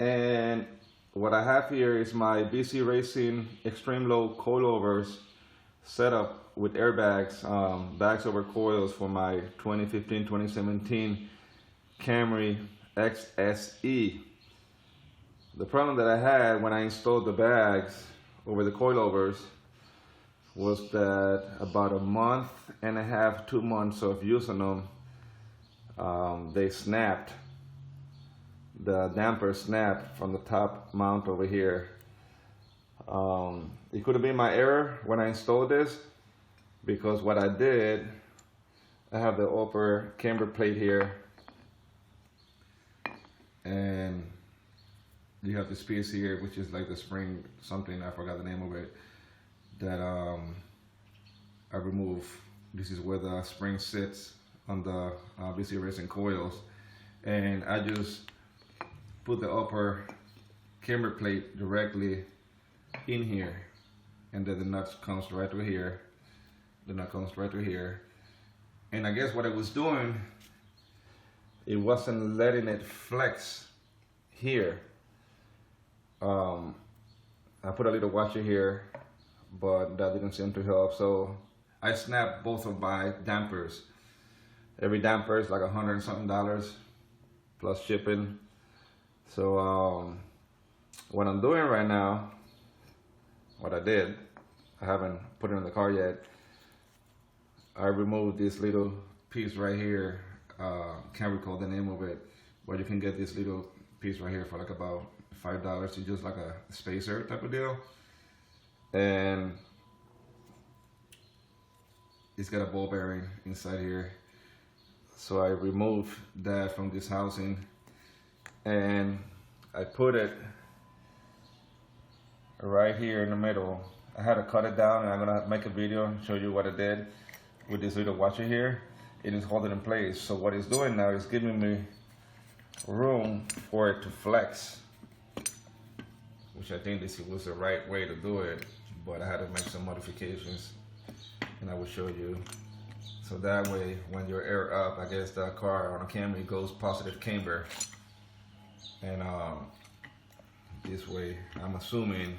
And what I have here is my BC Racing Extreme Coilovers setup with airbags, bags over coils for my 2015-2017 Camry XSE. The problem that I had when I installed the bags over the coilovers was that about a month and a half, 2 months of using them, they snapped. The damper snapped from the top mount over here. It could have been my error when I installed this, because what I did, I have the upper camber plate here, and you have this piece here, which is like the spring something, I forgot the name of it, that I removed. This is where the spring sits on the BC Racing coils, and I just put the upper camber plate directly in here, and then the nut comes right through here. The nut comes right through here, and I guess what it was doing, it wasn't letting it flex here. I put a little washer here, but that didn't seem to help, so I snapped both of my dampers. Every damper is like $100 and something plus shipping. So what I'm doing right now, what I did, I haven't put it in the car yet, I removed this little piece right here. Can't recall the name of it, but you can get this little piece right here for like about $5. It's just like a spacer type of deal, and it's got a ball bearing inside here. So I removed that from this housing, and I put it right here in the middle. I had to cut it down, and I'm gonna make a video and show you what I did with this little washer here. It is holding in place. So what it's doing now is giving me room for it to flex, which I think this was the right way to do it, but I had to make some modifications, and I will show you. So that way, when you're air up, I guess the car on a Camry goes positive camber, and this way, I'm assuming,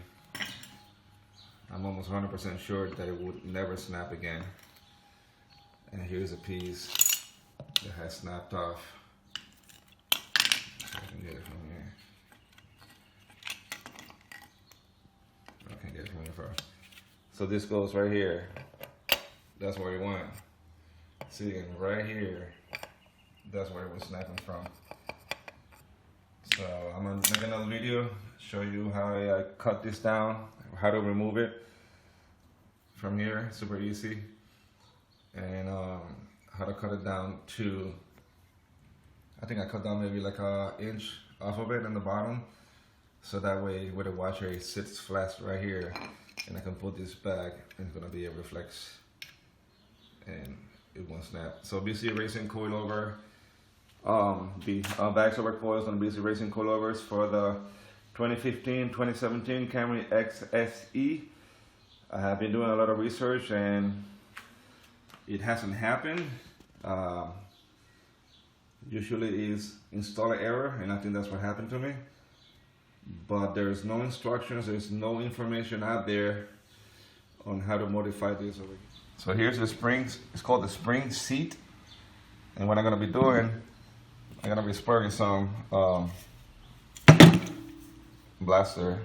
I'm almost 100% sure that it would never snap again. And here's a piece that has snapped off. I can get it from here. I can get it from here first. So this goes right here. That's where it went. See, and right here, that's where it was snapping from. So I'm gonna make another video, show you how I cut this down, how to remove it from here, super easy, and how to cut it down to, I think I cut down maybe like an inch off of it in the bottom, so that way with the washer it sits flat right here, and I can put this back and it's gonna be able to flex and it won't snap. So BC Racing Coilover, the bags over coils on BC Racing Coilovers for the 2015-2017 Camry XSE. I have been doing a lot of research and it hasn't happened. Usually is installer error, and I think that's what happened to me. But there's no instructions, there's no information out there on how to modify this over here. So here's the springs, it's called the spring seat. And what I'm gonna be doing, I'm gonna be spraying some blaster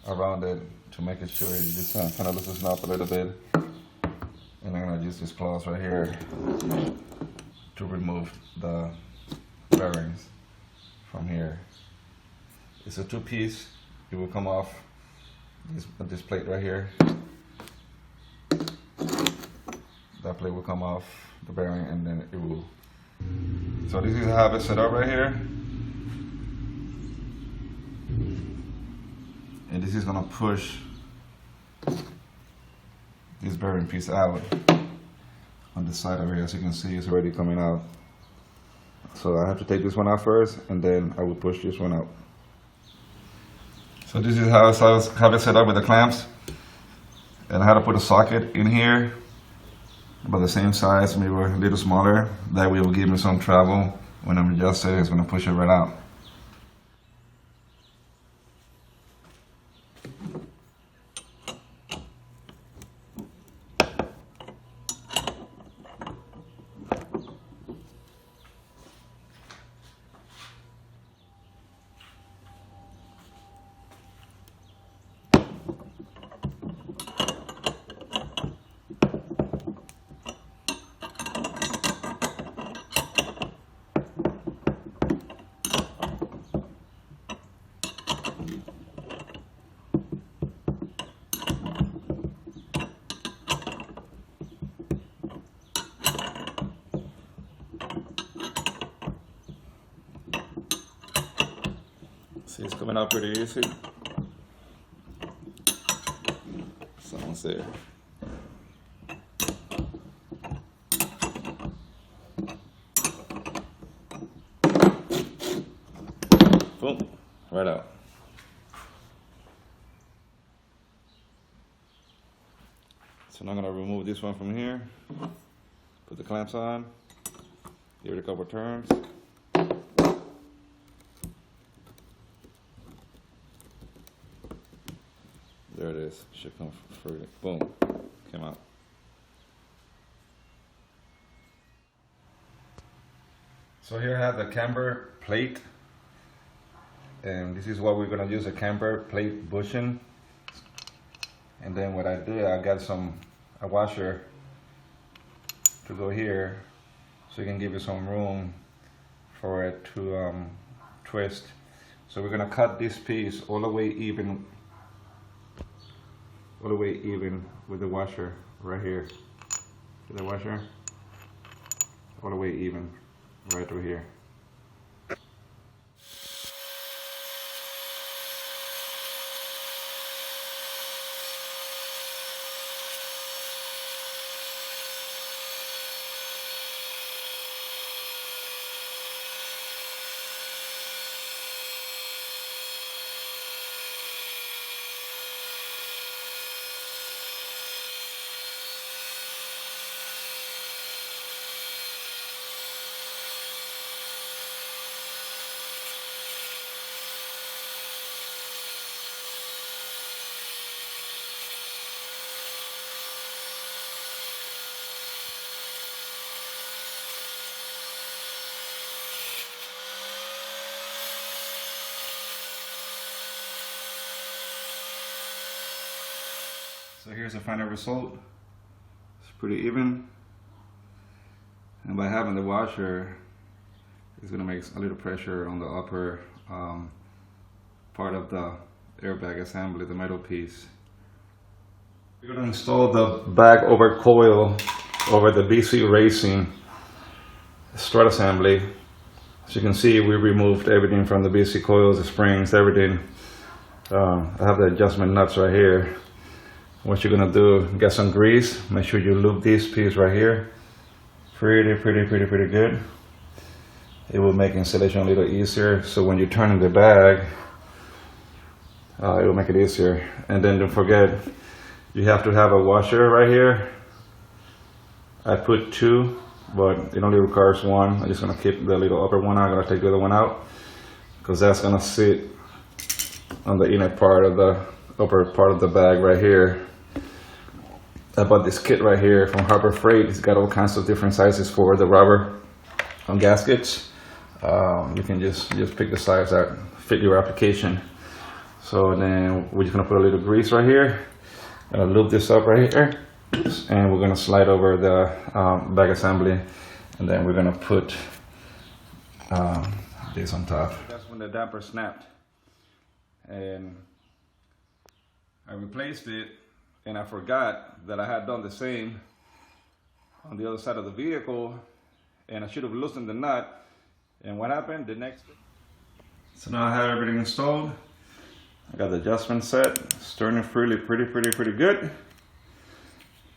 around it to make it sure it just kind of loosens up a little bit. And I'm gonna use this cloth right here to remove the bearings from here. It's a two-piece. It will come off this plate right here. That plate will come off the bearing, and then it will. So this is how I have it set up right here. And this is gonna push this bearing piece out on the side over here. As you can see, it's already coming out. So I have to take this one out first, and then I will push this one out. So this is how I have it set up with the clamps. And I had to put a socket in here, about the same size, maybe a little smaller. That way it will give me some travel. When I'm adjusting, it's gonna push it right out. coming out pretty easy. Someone's there. Boom, right out. So now I'm gonna remove this one from here, put the clamps on, give it a couple turns. There it is, should come free. Boom, came out. So here I have the camber plate, and this is what we're gonna use, a camber plate bushing. And then what I did, I got a washer to go here, so you can give it some room for it to twist. So we're gonna cut this piece all the way even with the washer right here. See the washer? All the way even, right through here. So here's the final result. It's pretty even. And by having the washer, it's going to make a little pressure on the upper part of the airbag assembly, the metal piece. We're going to install the bag over coil over the BC Racing strut assembly. As you can see, we removed everything from the BC coils, the springs, everything. I have the adjustment nuts right here. What you're gonna do, get some grease, make sure you lube this piece right here. Pretty good. It will make installation a little easier, so when you turn in the bag, it will make it easier. And then don't forget, you have to have a washer right here. I put 2, but it only requires 1. I'm just gonna keep the little upper one out. I'm gonna take the other one out, because that's gonna sit on the inner part of the upper part of the bag right here. I bought this kit right here from Harbor Freight. It's got all kinds of different sizes for the rubber gaskets. You can just pick the size that fit your application. So then we're just gonna put a little grease right here. Gonna lube this up right here, and we're gonna slide over the bag assembly, and then we're gonna put this on top. That's when the damper snapped, and I replaced it, and I forgot that I had done the same on the other side of the vehicle, and I should have loosened the nut. And what happened the next day? So now I have everything installed. I got the adjustment set. It's turning freely pretty good.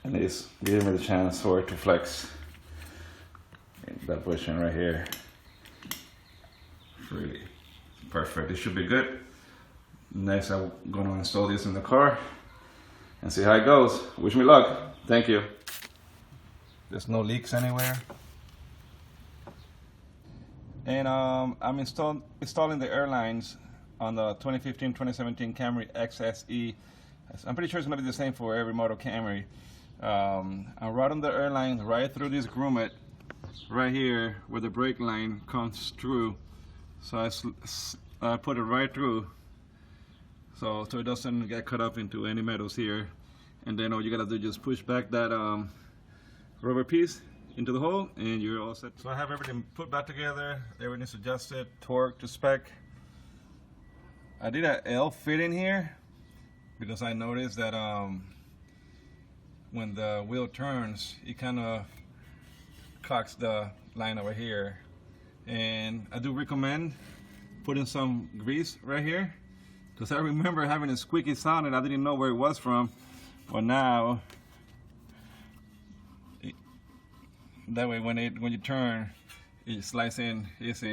And it's giving me the chance for it to flex. That bushing right here. Freely. Perfect. It should be good. Next, I'm going to install this in the car and see how it goes. Wish me luck. Thank you. There's no leaks anywhere. And I'm installing the Airlines on the 2015-2017 Camry XSE. I'm pretty sure it's going to be the same for every model Camry. I'm routing the Airlines right through this grommet right here where the brake line comes through. So I put it right through. So it doesn't get cut up into any metals here. And then all you gotta do is just push back that rubber piece into the hole and you're all set. So I have everything put back together, everything's adjusted, torque to spec. I did an L fit in here because I noticed that when the wheel turns, it kind of cocks the line over here. And I do recommend put in some grease right here, because I remember having a squeaky sound and I didn't know where it was from. But now, that way when you turn, it slides in, left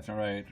and right.